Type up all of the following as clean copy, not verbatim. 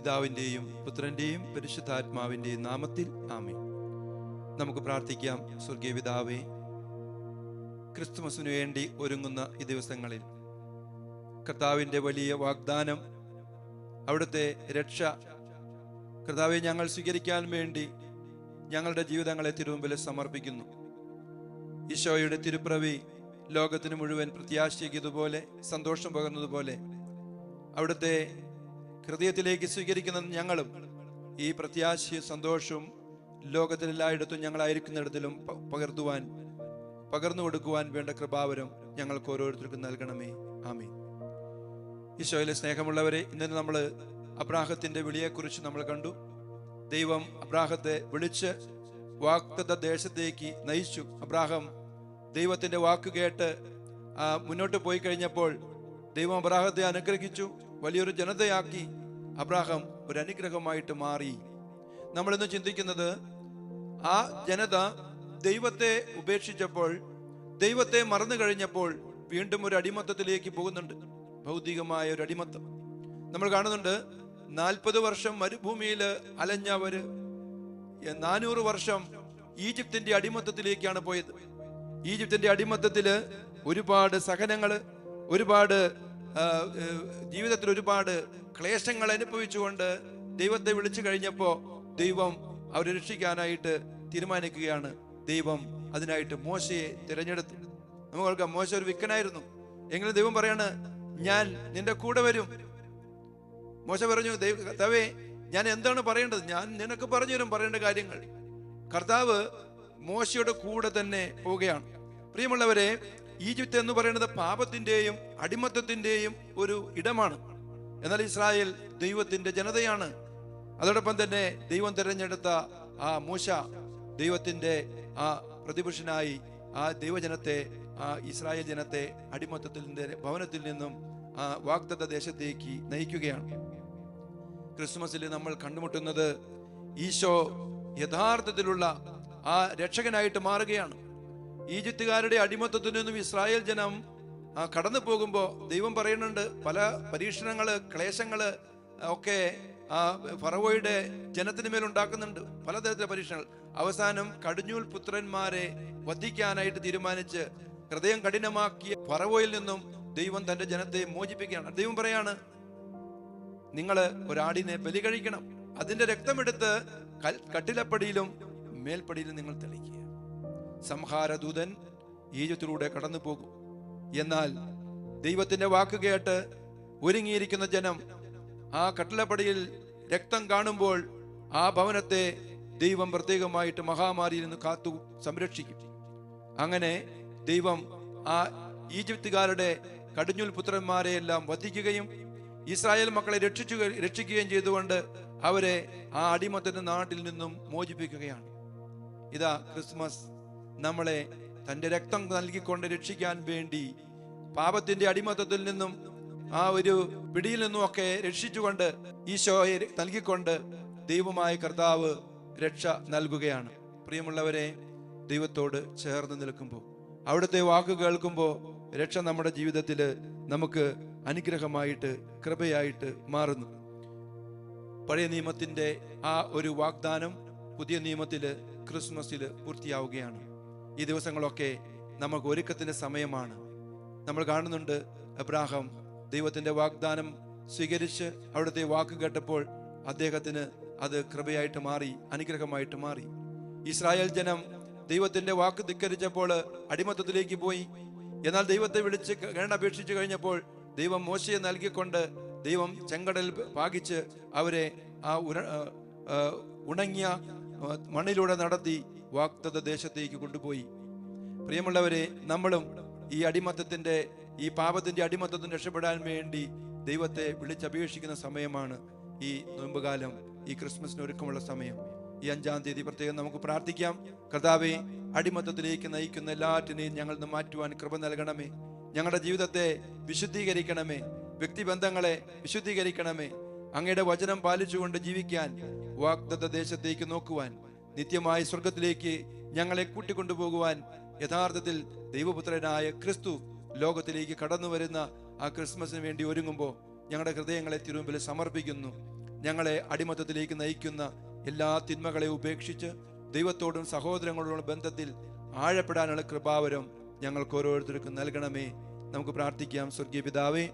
പിതാവിൻ്റെയും പുത്രൻ്റെയും പരിശുദ്ധാത്മാവിൻ്റെയും നാമത്തിൽ ആമേൻ. നമുക്ക് പ്രാർത്ഥിക്കാം. സ്വർഗീയ പിതാവേ, ക്രിസ്തുമസിനു വേണ്ടി ഒരുങ്ങുന്ന ഈ ദിവസങ്ങളിൽ കർത്താവിൻ്റെ വലിയ വാഗ്ദാനം, അവിടുത്തെ രക്ഷ കർത്താവെ ഞങ്ങൾ സ്വീകരിക്കാൻ വേണ്ടി ഞങ്ങളുടെ ജീവിതങ്ങളെ തിരുമുമ്പിൽ സമർപ്പിക്കുന്നു. ഈശോയുടെ തിരുപ്പിറവി ലോകത്തിന് മുഴുവൻ പ്രത്യാശിക്കുന്നതുപോലെ, സന്തോഷം പകർന്നതുപോലെ അവിടുത്തെ ഹൃദയത്തിലേക്ക് സ്വീകരിക്കുന്ന ഞങ്ങളും ഈ പ്രത്യാശയും സന്തോഷവും ലോകത്തിലെല്ലായിടത്തും ഞങ്ങളായിരിക്കുന്നിടത്തിലും പകർന്നു കൊടുക്കുവാൻ വേണ്ട കൃപാവരം ഞങ്ങൾക്ക് ഓരോരുത്തർക്കും നൽകണമേ. ആമേൻ. ഈശോയിലെ സ്നേഹമുള്ളവരെ, ഇന്നലെ നമ്മൾ അബ്രാഹത്തിന്റെ വിളിയെക്കുറിച്ച് നമ്മൾ കണ്ടു. ദൈവം അബ്രാഹത്തെ വിളിച്ച് വാഗ്ദത്ത ദേശത്തേക്ക് നയിച്ചു. അബ്രാഹം ദൈവത്തിന്റെ വാക്ക് കേട്ട് മുന്നോട്ട് പോയി കഴിഞ്ഞപ്പോൾ ദൈവം അബ്രാഹത്തെ അനുഗ്രഹിച്ചു, വലിയൊരു ജനതയാക്കി. അബ്രാഹം ഒരു അനുഗ്രഹമായിട്ട് മാറി. നമ്മളിന്ന് ചിന്തിക്കുന്നത്, ആ ജനത ദൈവത്തെ ഉപേക്ഷിച്ചപ്പോൾ, ദൈവത്തെ മറന്നു കഴിഞ്ഞപ്പോൾ വീണ്ടും ഒരു അടിമത്തത്തിലേക്ക് പോകുന്നുണ്ട്. ഭൗതികമായ ഒരു അടിമത്തം നമ്മൾ കാണുന്നുണ്ട്. 40 വർഷം മരുഭൂമിയിൽ അലഞ്ഞവര് 400 വർഷം ഈജിപ്തിന്റെ അടിമത്തത്തിലേക്കാണ് പോയത്. ഈജിപ്തിന്റെ അടിമത്തത്തില് ഒരുപാട് സഹനങ്ങള്, ഒരുപാട് ജീവിതത്തിൽ ഒരുപാട് ക്ലേശങ്ങൾ അനുഭവിച്ചുകൊണ്ട് ദൈവത്തെ വിളിച്ചു കഴിഞ്ഞപ്പോ ദൈവം അവരെ രക്ഷിക്കാനായിട്ട് തീരുമാനിക്കുകയാണ്. ദൈവം അതിനായിട്ട് മോശയെ തിരഞ്ഞെടുത്തു. നമുക്ക് മോശ ഒരു വിക്കനായിരുന്നു. എങ്കിലും ദൈവം പറയാണ്, ഞാൻ നിന്റെ കൂടെ വരും. മോശ പറഞ്ഞു, കർത്താവേ, ഞാൻ എന്താണ് പറയേണ്ടത്? ഞാൻ നിനക്ക് പറഞ്ഞു തരും പറയേണ്ട കാര്യങ്ങൾ. കർത്താവ് മോശയുടെ കൂടെ തന്നെ പോവുകയാണ്. പ്രിയമുള്ളവരെ, ഈജിപ്ത് എന്ന് പറയുന്നത് പാപത്തിന്റെയും അടിമത്തത്തിന്റെയും ഒരു ഇടമാണ്. എന്നാൽ ഇസ്രായേൽ ദൈവത്തിന്റെ ജനതയാണ്. അതോടൊപ്പം തന്നെ ദൈവം തിരഞ്ഞെടുത്ത ആ മൂശ ദൈവത്തിന്റെ ആ പ്രതിപുരുഷനായി ആ ദൈവജനത്തെ, ആ ഇസ്രായേൽ ജനത്തെ അടിമത്തത്തിന്റെ ഭവനത്തിൽ നിന്നും ആ വാഗ്ദത്ത ദേശത്തേക്ക് നയിക്കുകയാണ്. ക്രിസ്മസിൽ നമ്മൾ കണ്ടുമുട്ടുന്നത് ഈശോ യഥാർത്ഥത്തിലുള്ള ആ രക്ഷകനായിട്ട് മാറുകയാണ്. ഈജിപ്തുകാരുടെ അടിമത്തത്തിൽ നിന്നും ഇസ്രായേൽ ജനം കടന്നു പോകുമ്പോൾ ദൈവം പറയുന്നുണ്ട്, പല പരീക്ഷണങ്ങള്, ക്ലേശങ്ങള് ഒക്കെ ഫറവോയുടെ ജനത്തിന് മേലുണ്ടാക്കുന്നുണ്ട്. പലതരത്തിലുള്ള പരീക്ഷണങ്ങൾ. അവസാനം കടിഞ്ഞൂൽ പുത്രന്മാരെ വധിക്കാനായിട്ട് തീരുമാനിച്ച് ഹൃദയം കഠിനമാക്കിയ ഫറവോയിൽ നിന്നും ദൈവം തന്റെ ജനത്തെ മോചിപ്പിക്കുകയാണ്. ദൈവം പറയാണ്, നിങ്ങള് ഒരാടിനെ ബലി കഴിക്കണം, അതിന്റെ രക്തമെടുത്ത് കട്ടിലപ്പടിയിലും മേൽപ്പടിയിലും നിങ്ങൾ തെളിക്കുക. സംഹാരദൂതൻ ഈജിപ്തിലൂടെ കടന്നു പോകും. എന്നാൽ ദൈവത്തിന്റെ വാക്ക് കേട്ട് ഒരുങ്ങിയിരിക്കുന്ന ജനം ആ കട്ടിലപ്പടിയിൽ രക്തം കാണുമ്പോൾ ആ ഭവനത്തെ ദൈവം പ്രത്യേകമായിട്ട് മഹാമാരിയിൽ നിന്ന് കാത്തു സംരക്ഷിക്കും. അങ്ങനെ ദൈവം ആ ഈജിപ്തുകാരുടെ കടിഞ്ഞൂൽ പുത്രന്മാരെ എല്ലാം വധിക്കുകയും ഇസ്രായേൽ മക്കളെ രക്ഷിക്കുകയും ചെയ്തുകൊണ്ട് അവരെ ആ അടിമത്തത്തിന്റെ നാട്ടിൽ നിന്നും മോചിപ്പിക്കുകയാണ്. ഇതാ ക്രിസ്മസ് നമ്മളെ തന്റെ രക്തം നൽകിക്കൊണ്ട് രക്ഷിക്കാൻ വേണ്ടി പാപത്തിന്റെ അടിമത്തത്തിൽ നിന്നും ആ ഒരു പിടിയിൽ നിന്നും ഒക്കെ രക്ഷിച്ചുകൊണ്ട് ഈശോയെ നൽകിക്കൊണ്ട് ദൈവമായ കർത്താവ് രക്ഷ നൽകുകയാണ്. പ്രിയമുള്ളവരെ, ദൈവത്തോട് ചേർന്ന് നിൽക്കുമ്പോൾ, അവിടുത്തെ വാക്ക് കേൾക്കുമ്പോൾ രക്ഷ നമ്മുടെ ജീവിതത്തിൽ നമുക്ക് അനുഗ്രഹമായിട്ട്, കൃപയായിട്ട് മാറുന്നു. പഴയ നിയമത്തിന്റെ ആ ഒരു വാഗ്ദാനം പുതിയ നിയമത്തില് ക്രിസ്മസില് പൂർത്തിയാവുകയാണ്. ഈ ദിവസങ്ങളൊക്കെ നമുക്ക് ഒരുക്കത്തിന്റെ സമയമാണ്. നമ്മൾ കാണുന്നുണ്ട്, അബ്രാഹാം ദൈവത്തിന്റെ വാഗ്ദാനം സ്വീകരിച്ച് അവിടുത്തെ വാക്ക് കേട്ടപ്പോൾ അദ്ദേഹത്തിന് അത് കൃപയായിട്ട് മാറി, അനുഗ്രഹമായിട്ട് മാറി. ഇസ്രായേൽ ജനം ദൈവത്തിന്റെ വാക്ക് ധിക്കരിച്ചപ്പോൾ അടിമത്തത്തിലേക്ക് പോയി. എന്നാൽ ദൈവത്തെ വിളിച്ച് അപേക്ഷിച്ചു കഴിഞ്ഞപ്പോൾ ദൈവം മോശയെ നൽകിക്കൊണ്ട് ദൈവം ചെങ്കടൽ ഭാഗിച്ച് അവരെ ആ ഉണങ്ങിയ മണ്ണിലൂടെ നടത്തി വാഗ്ദത്ത ദേശത്തേക്ക് കൊണ്ടുപോയി. പ്രിയമുള്ളവരെ, നമ്മളും ഈ അടിമത്തത്തിന്റെ, ഈ പാപത്തിന്റെ അടിമത്തത്തിന് രക്ഷപ്പെടാൻ വേണ്ടി ദൈവത്തെ വിളിച്ചപേക്ഷിക്കുന്ന സമയമാണ് ഈ നോമ്പുകാലം, ഈ ക്രിസ്മസിന് ഒരുക്കമുള്ള സമയം. ഈ 5-ാം തീയതി പ്രത്യേകം നമുക്ക് പ്രാർത്ഥിക്കാം. കർത്താവേ, അടിമത്തത്തിലേക്ക് നയിക്കുന്ന എല്ലാറ്റിനെയും ഞങ്ങൾ നിന്ന് മാറ്റുവാൻ കൃപ നൽകണമേ. ഞങ്ങളുടെ ജീവിതത്തെ വിശുദ്ധീകരിക്കണമേ, വ്യക്തിബന്ധങ്ങളെ വിശുദ്ധീകരിക്കണമേ. അങ്ങയുടെ വചനം പാലിച്ചുകൊണ്ട് ജീവിക്കാൻ, വാഗ്ദത്ത ദേശത്തേക്ക് നോക്കുവാൻ, നിത്യമായ സ്വർഗത്തിലേക്ക് ഞങ്ങളെ കൂട്ടിക്കൊണ്ടുപോകുവാൻ യഥാർത്ഥത്തിൽ ദൈവപുത്രനായ ക്രിസ്തു ലോകത്തിലേക്ക് കടന്നു വരുന്ന ആ ക്രിസ്മസിന് വേണ്ടി ഒരുങ്ങുമ്പോൾ ഞങ്ങളുടെ ഹൃദയങ്ങളെ തിരുമുമ്പിൽ സമർപ്പിക്കുന്നു. ഞങ്ങളെ അടിമത്തത്തിലേക്ക് നയിക്കുന്ന എല്ലാ തിന്മകളെ ഉപേക്ഷിച്ച് ദൈവത്തോടും സഹോദരങ്ങളോടും ബന്ധത്തിൽ ആഴപ്പെടാനുള്ള കൃപാവരം ഞങ്ങൾക്ക് ഓരോരുത്തർക്കും നൽകണമേ. നമുക്ക് പ്രാർത്ഥിക്കാം. സ്വർഗീയ പിതാവേ,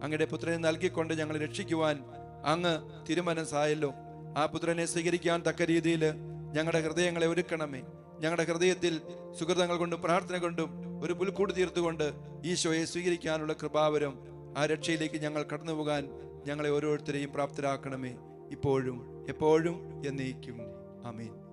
അങ്ങയുടെ പുത്രനെ നൽകിക്കൊണ്ട് ഞങ്ങളെ രക്ഷിക്കുവാൻ അങ്ങ് തീരുമാനമായല്ലോ. ആ പുത്രനെ സ്വീകരിക്കാൻ തക്ക രീതിയിൽ ഞങ്ങളുടെ ഹൃദയങ്ങളെ ഒരുക്കണമേ. ഞങ്ങളുടെ ഹൃദയത്തിൽ സുഹൃതങ്ങൾ കൊണ്ടും പ്രാർത്ഥന കൊണ്ടും ഒരു പുൽക്കൂട് തീർത്തുകൊണ്ട് ഈശോയെ സ്വീകരിക്കാനുള്ള കൃപാവരം, ആ രക്ഷയിലേക്ക് ഞങ്ങൾ കടന്നുപോകാൻ ഞങ്ങളെ ഓരോരുത്തരെയും പ്രാപ്തരാക്കണമേ, ഇപ്പോഴും എപ്പോഴും എന്നേക്കും. ആമേൻ.